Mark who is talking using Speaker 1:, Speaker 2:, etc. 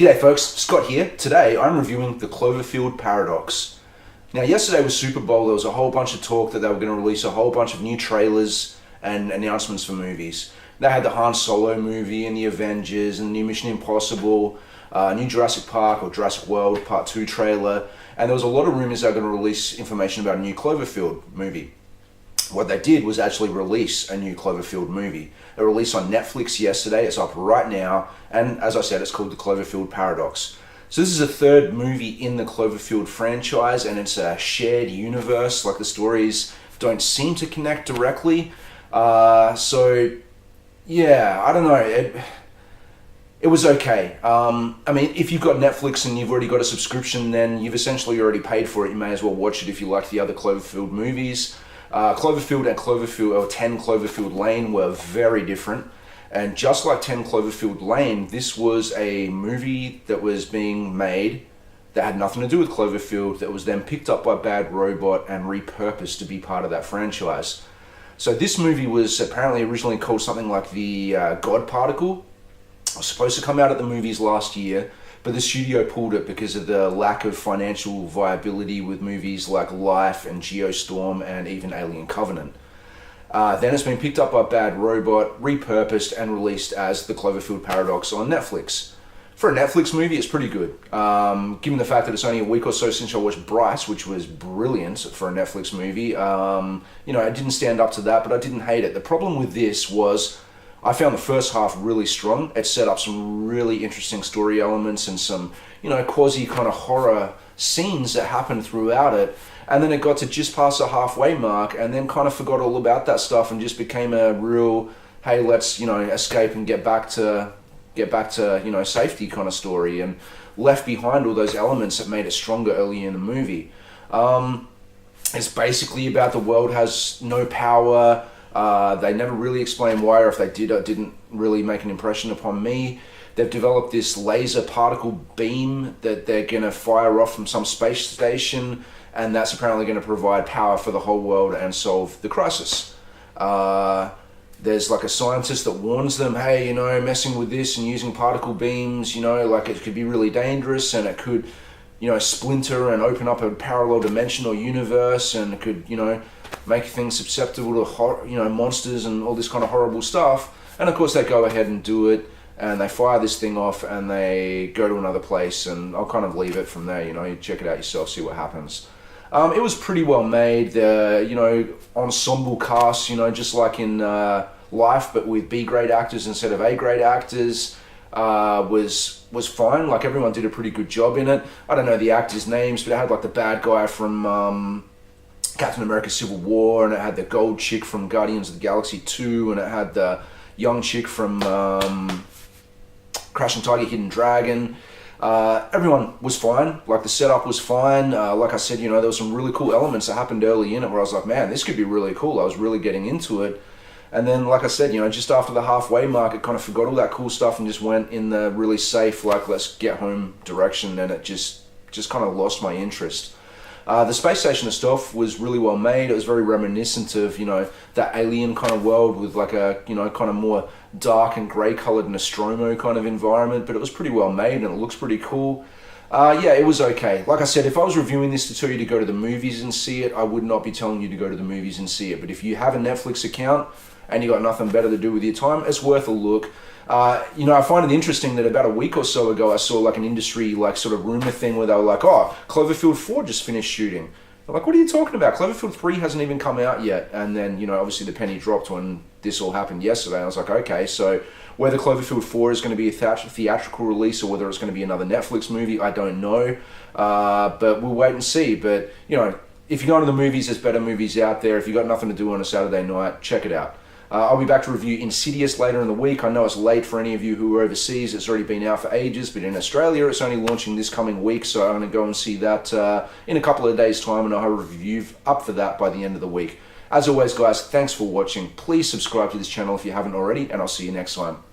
Speaker 1: G'day folks, Scott here. Today I'm reviewing the Cloverfield Paradox. Now yesterday was Super Bowl. There was a whole bunch of talk that they were going to release a whole bunch of new trailers and announcements for movies. They had the Han Solo movie and the Avengers and the new Mission Impossible, new Jurassic Park or Jurassic World Part 2 trailer, and there was a lot of rumors they were going to release information about a new Cloverfield movie. What they did was actually release a new Cloverfield movie. It released on Netflix yesterday. It's up right now, and as I said, it's called the Cloverfield Paradox. So this is a third movie in the Cloverfield franchise, and it's a shared universe. Like, the stories don't seem to connect directly. So yeah, I don't know. It was okay. I mean, if you've got Netflix and you've already got a subscription, then you've essentially already paid for it. You may as well watch it if you like the other Cloverfield movies. Cloverfield and Cloverfield, or 10 Cloverfield Lane, were very different. And just like 10 Cloverfield Lane, this was a movie that was being made that had nothing to do with Cloverfield, that was then picked up by Bad Robot and repurposed to be part of that franchise. So this movie was apparently originally called something like the God Particle. It was supposed to come out at the movies last year, but the studio pulled it because of the lack of financial viability with movies like Life and Geostorm and even Alien Covenant. Then it's been picked up by Bad Robot, repurposed and released as the Cloverfield Paradox on Netflix. For a Netflix movie, it's pretty good. Given the fact that it's only a week or so since I watched Bryce, which was brilliant for a Netflix movie, I didn't stand up to that, but I didn't hate it. The problem with this was I found the first half really strong. It set up some really interesting story elements and some, quasi kind of horror scenes that happened throughout it. And then it got to just past the halfway mark and then kind of forgot all about that stuff and just became a real, hey, let's, escape and get back to safety kind of story, and left behind all those elements that made it stronger early in the movie. It's basically about the world has no power. They never really explain why, or if they did, it didn't really make an impression upon me. They've developed this laser particle beam that they're going to fire off from some space station, and that's apparently going to provide power for the whole world and solve the crisis. There's like a scientist that warns them, hey, messing with this and using particle beams, it could be really dangerous, and it could, splinter and open up a parallel dimension or universe, and it could, make things susceptible to monsters and all this kind of horrible stuff. And of course they go ahead and do it, and they fire this thing off and they go to another place, and I'll kind of leave it from there. You check it out yourself, see what happens. It was pretty well made. The ensemble cast, just like in Life, but with B-grade actors instead of A-grade actors, was fine. Like, everyone did a pretty good job in it. I don't know the actors' names, but it had like the bad guy from Captain America Civil War, and it had the gold chick from Guardians of the Galaxy 2, and it had the young chick from Crashing Tiger, Hidden Dragon. Everyone was fine. Like, the setup was fine. Like I said, there was some really cool elements that happened early in it where I was like, man, this could be really cool. I was really getting into it. And then, like I said, just after the halfway mark, it kind of forgot all that cool stuff and just went in the really safe, like, let's get home direction, and it just kind of lost my interest. The space station itself was really well made. It was very reminiscent of, that alien kind of world with like a, kind of more dark and grey coloured Nostromo kind of environment, but it was pretty well made and it looks pretty cool. Yeah, it was okay. Like I said, if I was reviewing this to tell you to go to the movies and see it, I would not be telling you to go to the movies and see it. But if you have a Netflix account and you got nothing better to do with your time, it's worth a look. I find it interesting that about a week or so ago I saw like an industry like sort of rumor thing where they were like, oh, Cloverfield 4 just finished shooting. I'm like, what are you talking about? Cloverfield 3 hasn't even come out yet. And then, obviously the penny dropped when this all happened yesterday. And I was like, okay, so whether Cloverfield 4 is going to be a theatrical release or whether it's going to be another Netflix movie, I don't know. But we'll wait and see. But, if you're going to the movies, there's better movies out there. If you've got nothing to do on a Saturday night, check it out. I'll be back to review Insidious later in the week. I know it's late for any of you who are overseas. It's already been out for ages, but in Australia it's only launching this coming week, so I'm going to go and see that in a couple of days' time, and I'll have a review up for that by the end of the week. As always, guys, thanks for watching. Please subscribe to this channel if you haven't already, and I'll see you next time.